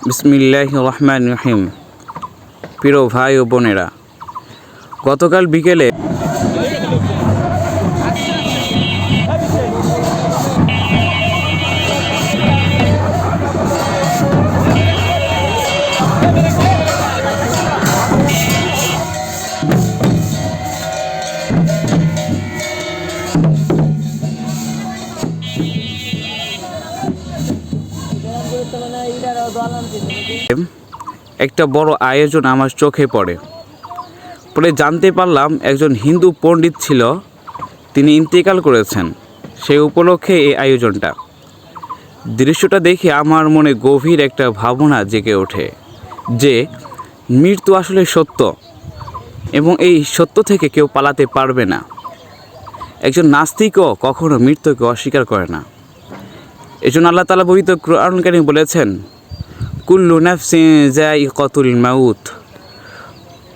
বিসমিল্লাহির রহমানির রহিম। প্রিয় ভাই ও বোনেরা, গতকাল বিকেলে একটা বড় আয়োজন আমার চোখে পরে জানতে পারলাম একজন হিন্দু পণ্ডিত ছিল, তিনি ইন্তেকাল করেছেন। সেই উপলক্ষে এই আয়োজনটা। দৃশ্যটা দেখে আমার মনে গভীর একটা ভাবনা জেগে ওঠে যে মৃত্যু আসলে সত্য এবং এই সত্য থেকে কেউ পালাতে পারবে না। একজন নাস্তিকও কখনো মৃত্যুকে অস্বীকার করে না। এজন্য আল্লাহ তাআলা পবিত্র কোরআন কারীমে বলেছেন, কুল্লু নাফসিন যায়িকাতুল মাউত।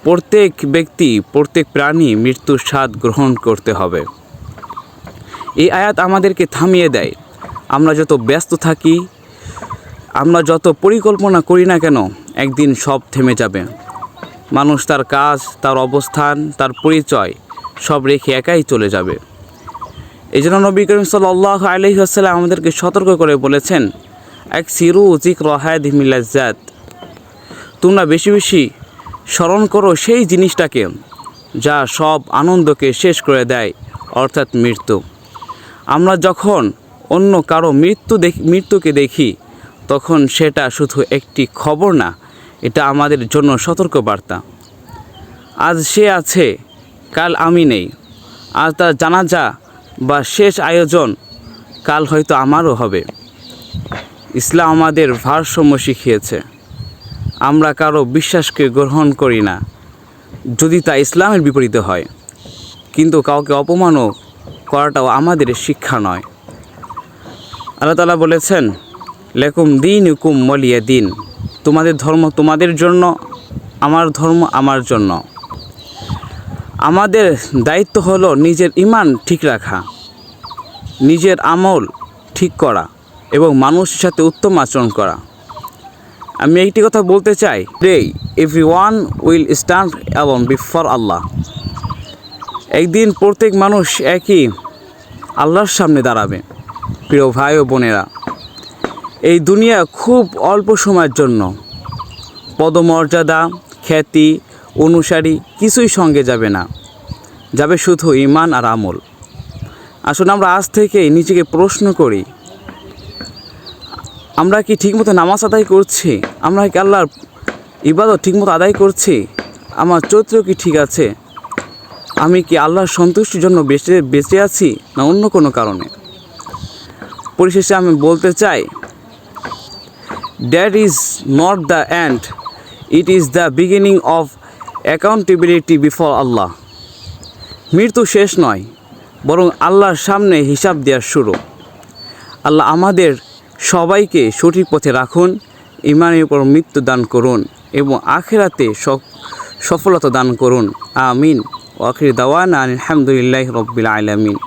প্রত্যেক ব্যক্তি, প্রত্যেক প্রাণী মৃত্যুর স্বাদ গ্রহণ করতে হবে। এই আয়াত আমাদেরকে থামিয়ে দেয়। আমরা যত ব্যস্ত থাকি, আমরা যত পরিকল্পনা করি না কেন, একদিন সব থেমে যাবে। মানুষ তার কাজ, তার অবস্থান, তার পরিচয় সব রেখে একাই চলে যাবে। এই জন্য নবী করিম সাল্লাল্লাহু আলাইহি ওয়াসাল্লাম আমাদেরকে সতর্ক করে বলেছেন, আকসিরু যিকর হাযিহিল লাজ্জাত। তোমরা বেশি বেশি স্মরণ করো সেই জিনিসটাকে যা সব আনন্দকে শেষ করে দেয়, অর্থাৎ মৃত্যু। আমরা যখন অন্য কারো মৃত্যুকে দেখি, তখন সেটা শুধু একটি খবর না, এটা আমাদের জন্য সতর্কবার্তা। আজ সে আছে, কাল আমি নেই। আজ তার জানাজা বা শেষ আয়োজন, কাল হয়তো আমারও হবে। ইসলাম আমাদের ভারসাম্য শিখিয়েছে। আমরা কারো বিশ্বাসকে গ্রহণ করি না যদি তা ইসলামের বিপরীতে হয়, কিন্তু কাউকে অপমানও করাটাও আমাদের শিক্ষা নয়। আল্লাহ তাআলা বলেছেন, লাকুম দীনুকুম ওয়ালিয়া দীন। তোমাদের ধর্ম তোমাদের জন্য, আমার ধর্ম আমার জন্য। আমাদের দায়িত্ব হলো নিজের ঈমান ঠিক রাখা, নিজের আমল ঠিক করা এবং মানুষের সাথে উত্তম আচরণ করা। আমি একটি কথা বলতে চাই, everyone will stand alone before Allah. একদিন প্রত্যেক মানুষ একই আল্লাহর সামনে দাঁড়াবে। প্রিয় ভাই ও বোনেরা, এই দুনিয়া খুব অল্প সময়ের জন্য। পদমর্যাদা, খ্যাতি, অনুসারী কিছুই সঙ্গে যাবে না, যাবে শুধু ঈমান আর আমল। আসুন আমরা আজ থেকেই নিজেকে প্রশ্ন করি, আমরা কি ঠিকমতো নামাজ আদায় করছি? আমরা কি আল্লাহর ইবাদত ঠিকমতো আদায় করছি? আমার চরিত্র কি ঠিক আছে? আমি কি আল্লাহর সন্তুষ্টির জন্য বেঁচে আছি না অন্য কোনো কারণে? পরিশেষে আমি বলতে চাই, that is not the end, it is the beginning of accountability before Allah. মৃত্যু শেষ নয়, বরং আল্লাহর সামনে হিসাব দেওয়ার শুরু। আল্লাহ আমাদের সবাইকে সঠিক পথে রাখুন, ঈমানের উপর মৃত্যু দান করুন এবং আখিরাতে সফলতা দান করুন। আমিন। ওয়া আখিরু দাওয়ানা আলহামদুলিল্লাহি রাব্বিল আলামিন।